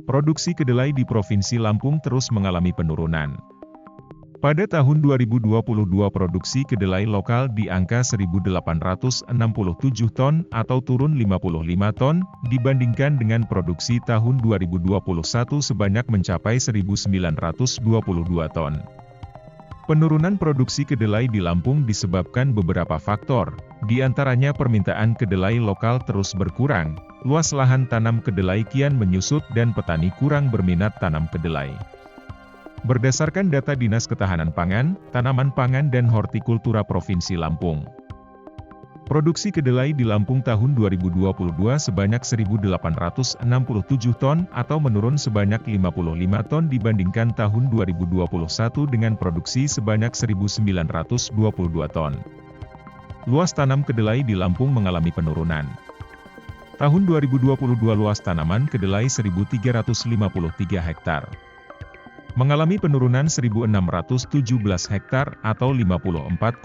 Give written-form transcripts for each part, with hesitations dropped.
Produksi kedelai di Provinsi Lampung terus mengalami penurunan. Pada tahun 2022 produksi kedelai lokal di angka 1.867 ton atau turun 55 ton, dibandingkan dengan produksi tahun 2021 sebanyak mencapai 1.922 ton. Penurunan produksi kedelai di Lampung disebabkan beberapa faktor, di antaranya permintaan kedelai lokal terus berkurang, luas lahan tanam kedelai kian menyusut dan petani kurang berminat tanam kedelai. Berdasarkan data Dinas Ketahanan Pangan, Tanaman Pangan dan Hortikultura Provinsi Lampung, produksi kedelai di Lampung tahun 2022 sebanyak 1.867 ton atau menurun sebanyak 55 ton dibandingkan tahun 2021 dengan produksi sebanyak 1.922 ton. Luas tanam kedelai di Lampung mengalami penurunan. Tahun 2022 luas tanaman kedelai 1.353 hektar. Mengalami penurunan 1.617 hektar atau 54,44%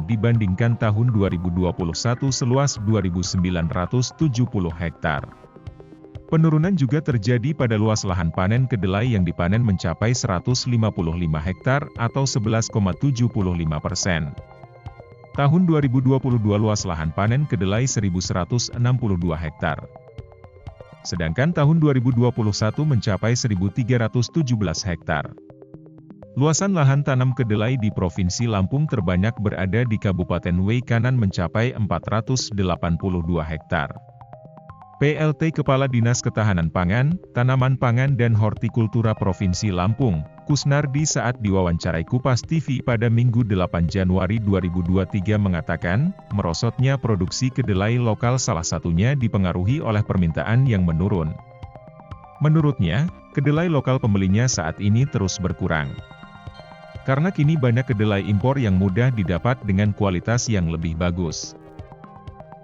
dibandingkan tahun 2021 seluas 2.970 hektar. Penurunan juga terjadi pada luas lahan panen kedelai yang dipanen mencapai 155 hektar atau 11,75%. Tahun 2022 luas lahan panen kedelai 1.162 hektar. Sedangkan tahun 2021 mencapai 1.317 hektar. Luasan lahan tanam kedelai di Provinsi Lampung terbanyak berada di Kabupaten Way Kanan mencapai 482 hektar. PLT Kepala Dinas Ketahanan Pangan, Tanaman Pangan dan Hortikultura Provinsi Lampung, Kusnardi saat diwawancarai Kupas TV pada Minggu 8 Januari 2023 mengatakan, merosotnya produksi kedelai lokal salah satunya dipengaruhi oleh permintaan yang menurun. Menurutnya, kedelai lokal pembelinya saat ini terus berkurang. Karena kini banyak kedelai impor yang mudah didapat dengan kualitas yang lebih bagus.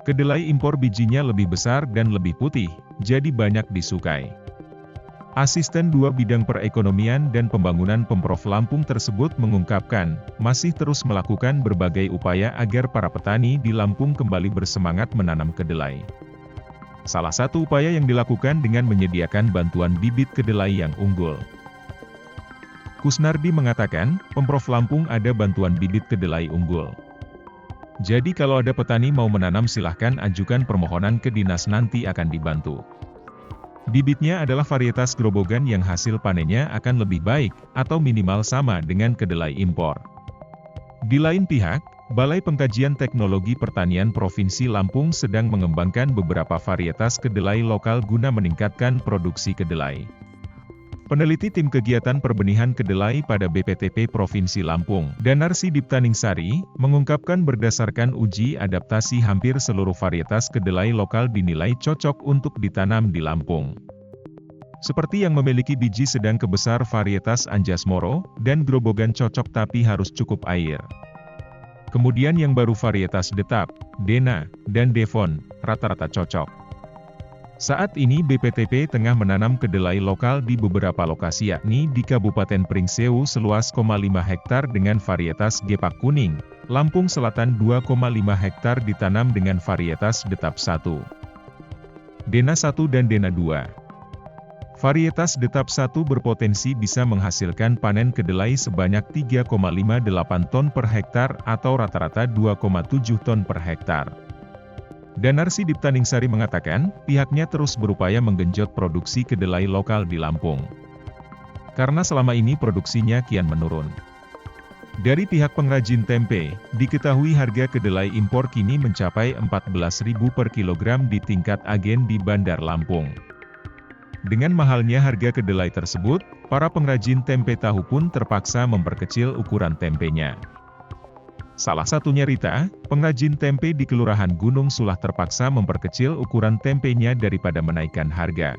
Kedelai impor bijinya lebih besar dan lebih putih, jadi banyak disukai. Asisten 2 Bidang Perekonomian dan Pembangunan Pemprov Lampung tersebut mengungkapkan, masih terus melakukan berbagai upaya agar para petani di Lampung kembali bersemangat menanam kedelai. Salah satu upaya yang dilakukan dengan menyediakan bantuan bibit kedelai yang unggul. Kusnardi mengatakan, Pemprov Lampung ada bantuan bibit kedelai unggul. Jadi kalau ada petani mau menanam silahkan ajukan permohonan ke dinas nanti akan dibantu. Bibitnya adalah varietas grobogan yang hasil panennya akan lebih baik, atau minimal sama dengan kedelai impor. Di lain pihak, Balai Pengkajian Teknologi Pertanian Provinsi Lampung sedang mengembangkan beberapa varietas kedelai lokal guna meningkatkan produksi kedelai. Peneliti Tim Kegiatan Perbenihan Kedelai pada BPTP Provinsi Lampung, Danarsi Diptaningsari, mengungkapkan berdasarkan uji adaptasi hampir seluruh varietas kedelai lokal dinilai cocok untuk ditanam di Lampung. Seperti yang memiliki biji sedang ke besar varietas Anjas Moro, dan grobogan cocok tapi harus cukup air. Kemudian yang baru varietas Detap, Dena, dan Devon, rata-rata cocok. Saat ini BPTP tengah menanam kedelai lokal di beberapa lokasi yakni di Kabupaten Pringsewu seluas 0,5 hektar dengan varietas Gepak Kuning, Lampung Selatan 2,5 hektar ditanam dengan varietas Detap 1, Dena 1 dan Dena 2. Varietas Detap 1 berpotensi bisa menghasilkan panen kedelai sebanyak 3,58 ton per hektar atau rata-rata 2,7 ton per hektar. Danarsi Diptaningsari mengatakan, pihaknya terus berupaya menggenjot produksi kedelai lokal di Lampung. Karena selama ini produksinya kian menurun. Dari pihak pengrajin tempe, diketahui harga kedelai impor kini mencapai Rp14.000 per kilogram di tingkat agen di Bandar Lampung. Dengan mahalnya harga kedelai tersebut, para pengrajin tempe tahu pun terpaksa memperkecil ukuran tempenya. Salah satunya Rita, pengrajin tempe di Kelurahan Gunung Sulah terpaksa memperkecil ukuran tempenya daripada menaikkan harga.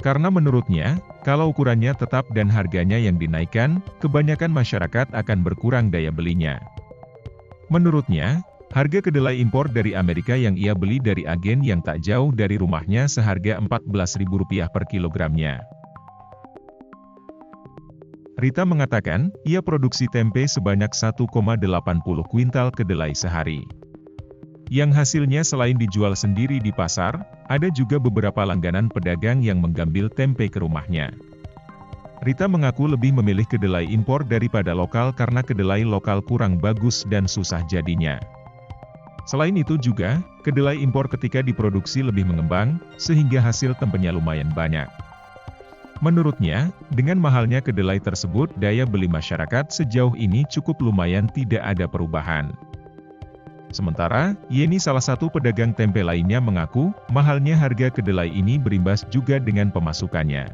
Karena menurutnya, kalau ukurannya tetap dan harganya yang dinaikkan, kebanyakan masyarakat akan berkurang daya belinya. Menurutnya, harga kedelai impor dari Amerika yang ia beli dari agen yang tak jauh dari rumahnya seharga Rp14.000 per kilogramnya. Rita mengatakan, ia produksi tempe sebanyak 1,80 kuintal kedelai sehari. yang hasilnya selain dijual sendiri di pasar, ada juga beberapa langganan pedagang yang mengambil tempe ke rumahnya. Rita mengaku lebih memilih kedelai impor daripada lokal karena kedelai lokal kurang bagus dan susah jadinya. Selain itu juga, kedelai impor ketika diproduksi lebih mengembang, sehingga hasil tempenya lumayan banyak. Menurutnya, dengan mahalnya kedelai tersebut daya beli masyarakat sejauh ini cukup lumayan tidak ada perubahan. Sementara, Yeni salah satu pedagang tempe lainnya mengaku, mahalnya harga kedelai ini berimbas juga dengan pemasukannya.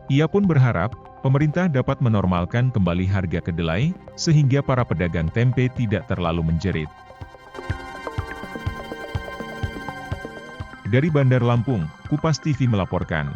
Ia pun berharap, pemerintah dapat menormalkan kembali harga kedelai, sehingga para pedagang tempe tidak terlalu menjerit. Dari Bandar Lampung, Kupas TV melaporkan.